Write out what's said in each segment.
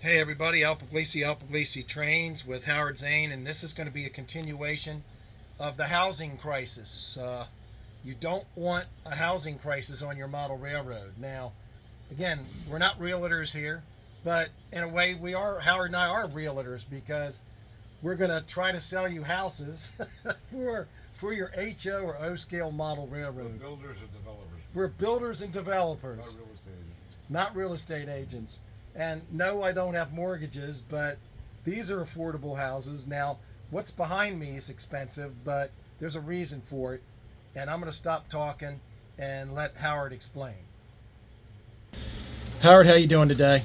Hey everybody, Al Puglisi Trains with Howard Zane, and this is going to be a continuation of the housing crisis. You don't want a housing crisis on your model railroad. Now, again, we're not realtors here, but in a way we are. Howard and I are realtors because we're going to try to sell you houses for your HO or O scale model railroad. We're builders and developers. We're builders and developers, Not real estate agents. not real estate agents. And no, I don't have mortgages, but these are affordable houses. Now, what's behind me is expensive, but there's a reason for it. And I'm going to stop talking and let Howard explain. Howard, how you doing today?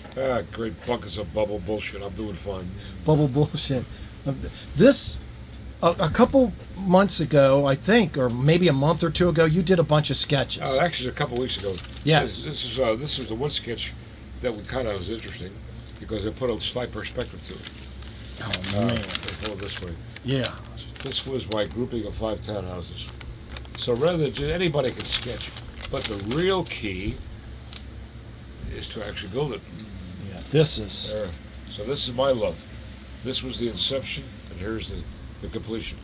Great buckets of bubble bullshit. I'm doing fine. Bubble bullshit. This, a couple months ago, I think, or maybe a month or two ago, you did a bunch of sketches. Actually, a couple weeks ago. Yes. This is the one sketch that we kind of was interesting because it put a slight perspective to it. Oh, man. Let's go this way. Yeah. This was my grouping of 5 townhouses. So rather than just anybody can sketch, but the real key is to actually build it. Yeah. This is. So this is my love. This was the inception, and here's the completion.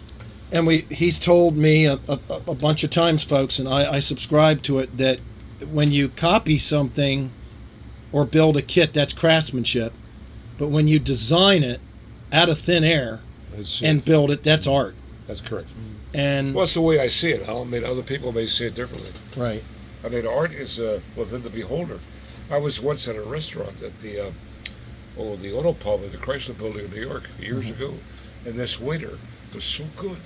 And he's told me a bunch of times, folks, and I subscribe to it, that when you copy something or build a kit, that's craftsmanship. But when you design it out of thin air and build it, that's art. That's correct. And well, that's the way I see it. I mean, other people may see it differently. Right. I mean, art is within the beholder. I was once at a restaurant at the Auto Pub at the Chrysler Building in New York years ago, and this waiter was so good.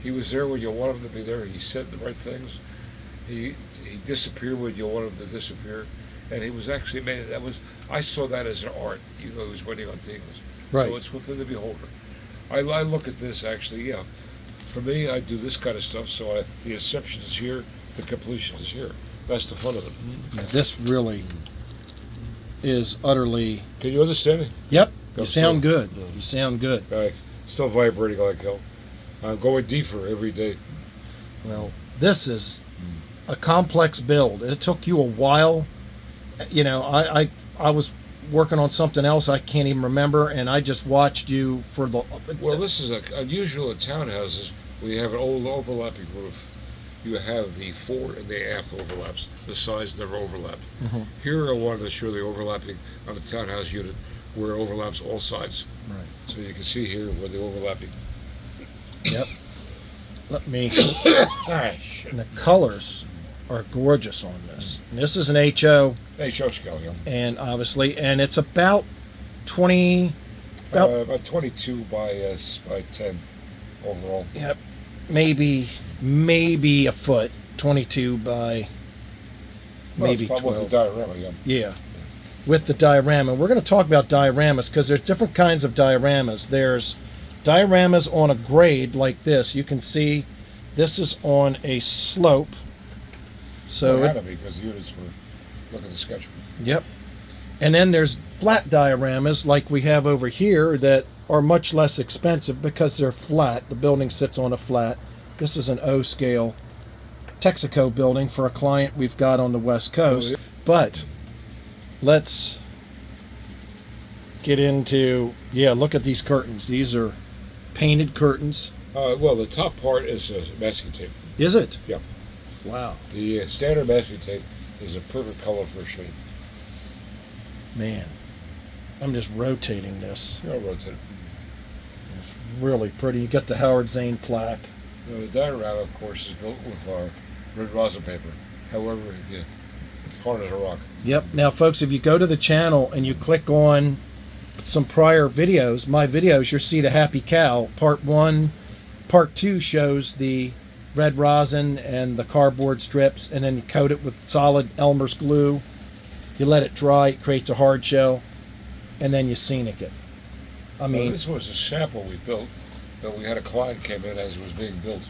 He was there when you wanted him to be there. He said the right things. He disappeared when you wanted him to disappear. And he was actually made. I saw that as an art, even though he was waiting on tables. Right. So it's within the beholder. I look at this actually. Yeah, for me, I do this kind of stuff. So the inception is here, the completion is here. That's the fun of it. Yeah, this really is utterly. Can you understand me? Yep. You sound good. Yeah. You sound good. Still vibrating like hell. I'm going deeper every day. Well, this is a complex build. It took you a while. You know, I was working on something else I can't even remember, and I just watched you for the. Well, this is unusual in townhouses. We have an old overlapping roof. You have the fore and the aft overlaps. The sides never overlap. Here I wanted to show the overlapping on the townhouse unit where it overlaps all sides. Right. So you can see here where the overlapping. Yep. Let me. Shit. And the colors are gorgeous on this. And this is an HO. HO scale, yeah. And obviously, and it's about 20. About 22 by 10 overall. Yep. Maybe a foot. 22 by maybe 12. With the diorama, yeah. Yeah. With the diorama. We're going to talk about dioramas because there's different kinds of dioramas. There's dioramas on a grade like this. You can see this is on a slope. So it had to be because the units were. Look at the sketch. Yep. And then there's flat dioramas like we have over here that are much less expensive because they're flat. The building sits on a flat. This is an O scale Texaco building for a client we've got on the West Coast. But let's get into, look at these curtains. These are painted curtains. Well, the top part is masking tape. Is it? Yeah. Wow. The standard masking tape is a perfect color for a shade. Man, I'm just rotating this. I'll rotate it. It's really pretty. You got the Howard Zane plaque. The diorama, of course, is built with our red rosin paper. However, it's hard as a rock. Yep. Now, folks, if you go to the channel and you click on some prior videos, my videos, you'll see the Happy Cow. Part 1, Part 2 shows the red rosin and the cardboard strips, and then you coat it with solid Elmer's glue. You let it dry, it creates a hard shell, and then you scenic it. I mean, this was a sample we built, but we had a client came in as it was being built,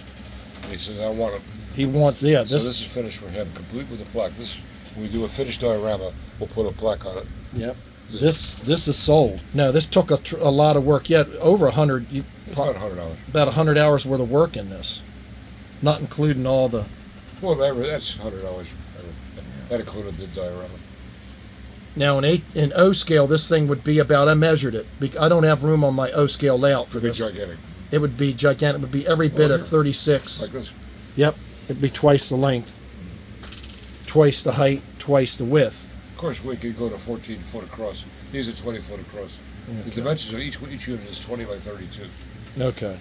and he says, "I want it." He wants, So this is finished for him, complete with a plaque. This, when we do a finished diorama, we'll put a plaque on it. Yep. This is sold. No, this took a lot of work. Yet over 100. It's about 100 hours. About 100 hours worth of work in this, not including all the. Well, that's 100 hours. That included the diorama. Now in O scale, this thing would be about, I measured it. I don't have room on my O scale layout for It'd this. be gigantic. It would be gigantic. It would be every bit of 36. Like this. Yep. It'd be twice the length, twice the height, twice the width. Of course, we could go to 14 foot across. These are 20 foot across. The dimensions of each unit is 20 by 32. Okay.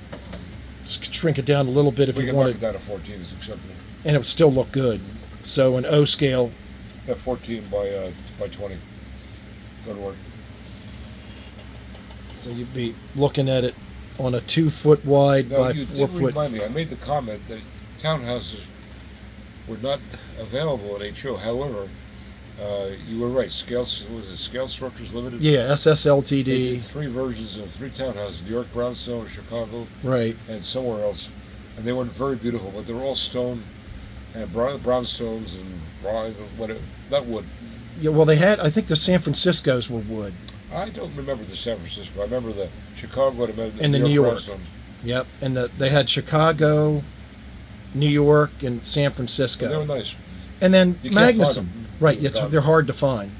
Just shrink it down a little bit if We you can knock want it down to 14 is acceptable. and it would still look good. So an O scale, At 14 by 20. Go to work. so you'd be looking at it on a 2 foot wide Now, by you 4 did foot. remind me, I made the comment that townhouses were not available at HO. However, you were right. Scale Structures Limited? Yeah, They SSLTD. did 3 versions of 3 townhouses, New York brownstone, Chicago, Right. and somewhere else. And they weren't very beautiful, but they were all stone and brownstones and whatever, not wood. Yeah, well, they had, I think the San Franciscos were wood. I don't remember the San Francisco. I remember the Chicago And the New York. brownstones. Yep. And they had Chicago, New York, and San Francisco. They were nice. And then You can't find Magnuson. them. Right, You can't. they're hard to find.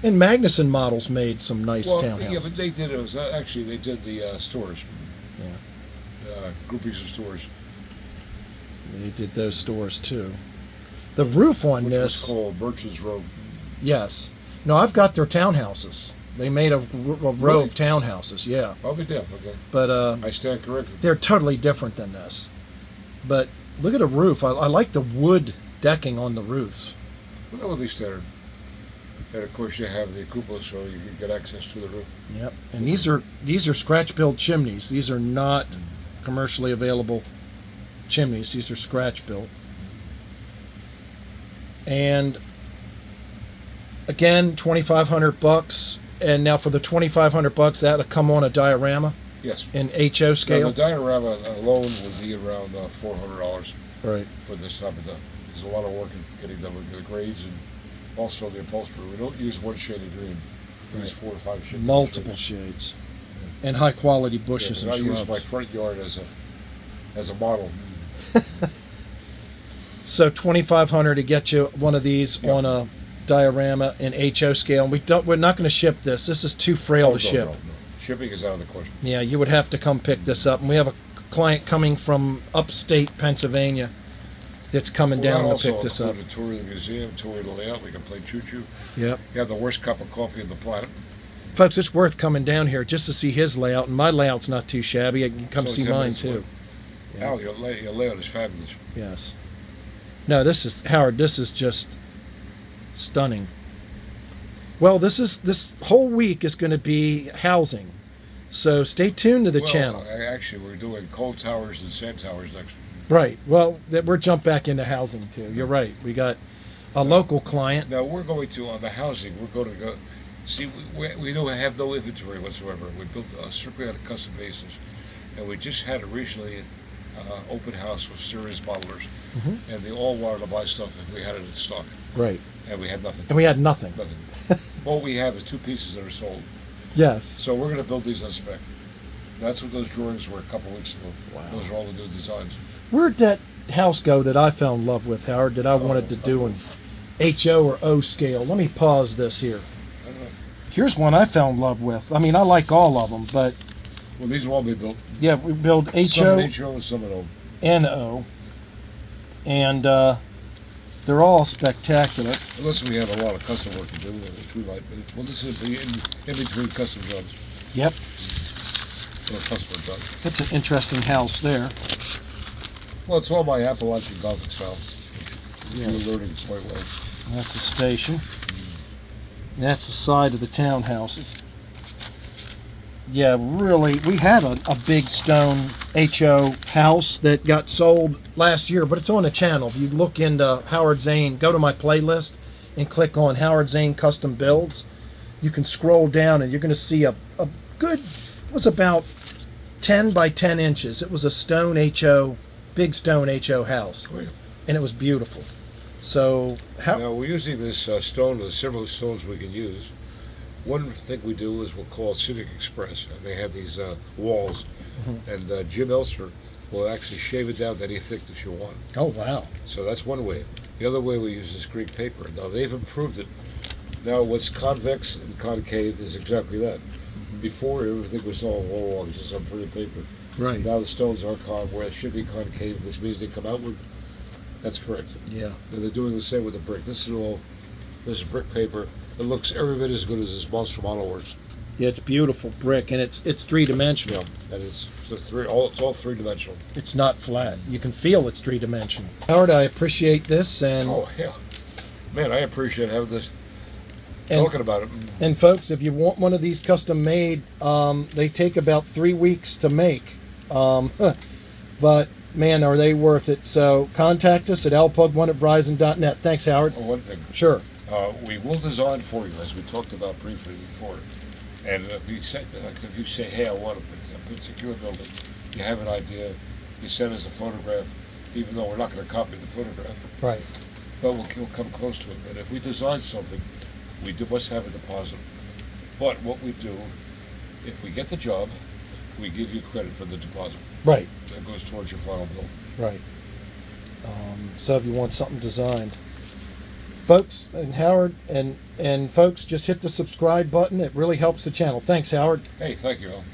And Magnuson Models made some nice Well, townhouses. yeah, but they did. It was actually they did the stores, Yeah, groupies of stores, they did those stores too. The roof on which this, was called Birch's Road. yes. No, I've got their townhouses. They made a row Really? of townhouses, yeah. I'll be damned. Okay, But I stand corrected. they're totally different than this. But look at the roof. I like the wood decking on the roofs. Well, that would be standard. And of course, you have the cupola, so you can get access to the roof. Yep. And these are scratch built chimneys. These are not commercially available chimneys. These are scratch built. And again, $2,500. And now for the $2,500, that'll come on a diorama Yes. in HO Now, scale. the diorama alone would be around $400 Right. for this type of stuff. There's a lot of work in getting done with the grades and also the upholstery. We don't use one shade of green. We use Right. 4 or 5 shades. Multiple shades. And high quality bushes Yeah, and I use shrubs. my front yard as a model. So $2,500 to get you one of these Yeah. on a diorama in HO scale. And we're not going to ship this. This is too frail Oh, to ship. No. Shipping is out of the question. Yeah, you would have to come pick this up. And we have a client coming from upstate Pennsylvania that's coming down to pick this up. A tour of the museum, tour of the layout. We can play choo-choo. Yep. You have the worst cup of coffee on the planet. Folks, it's worth coming down here just to see his layout. And my layout's not too shabby. You can come So see 10 mine minutes too. away. Yeah. Al, your layout is fabulous. Yes. No, this is, Howard, this is just stunning. Well, this whole week is going to be housing. So stay tuned to the channel. Actually, we're doing coal towers and sand towers next. Right. Well, we're jump back into housing too. You're right. We got a local client. Now we're going to, on the housing, we're going to go, see, we don't have no inventory whatsoever. We built strictly on a custom basis. And we just had a recently open house with serious bottlers. Mm-hmm. And they all wanted to buy stuff if we had it in stock. Right. And we had nothing. And we had nothing. Nothing. All we have is 2 pieces that are sold. Yes. So we're going to build these on spec. That's what those drawings were a couple weeks ago. Wow. Those are all the new designs. Where'd that house go that I fell in love with, Howard, that I wanted to do in HO or O scale? Let me pause this here. I don't know. Here's one I fell in love with. I mean, I like all of them, but Well, these will all be built. yeah, we build Some HO in HO and some in O. and O, and they're all spectacular. Unless we have a lot of custom work to do, which we might. Well, this is the in between custom jobs. Yep, Or custom jobs. it's an interesting house there. Well, it's all my Appalachian Gothic style. Yeah. You're learning quite well. That's the station. That's the side of the townhouses. Yeah, really, we had a big stone HO house that got sold last year, but it's on the channel. If you look into Howard Zane, go to my playlist and click on Howard Zane Custom Builds. You can scroll down and you're going to see a good, it was about 10 by 10 inches. It was a stone HO, big stone HO house, Oh, yeah. and it was beautiful. So, Now, we're using this stone. There's several stones we can use. One thing we do is we'll call Scenic Express. They have these walls, and Jim Elster will actually shave it down to any thickness you want. oh wow. So that's one way. The other way we use is Greek paper. Now they've improved it Now, what's convex and concave is exactly that. Before, everything was all wall, just on pretty paper. Right. Now the stones are where it should be concave, which means they come outward. That's correct. Yeah. And they're doing the same with the brick. This is brick paper. It looks every bit as good as this Monster Model works. Yeah, it's beautiful brick, and it's 3-dimensional. Yeah, that is. It's all 3-dimensional. It's not flat. You can feel it's 3-dimensional. Howard, I appreciate this, and Oh hell, man, I appreciate having this. And- Talking about it. and folks, if you want one of these custom made, they take about 3 weeks to make. But man, are they worth it? So contact us at lpug1@verizon.net. Thanks, Howard. Oh, one thing. Sure. We will design for you, as we talked about briefly before. And if you say, hey, I want a particular building, you have an idea, you send us a photograph, even though we're not going to copy the photograph, Right. but we'll come close to it. And if we design something, we must have a deposit. But what we do, if we get the job, we give you credit for the deposit. Right. That goes towards your final bill. Right. So if you want something designed, folks, and Howard, and folks, just hit the subscribe button. It really helps the channel. Thanks, Howard. Hey, thank you, Al.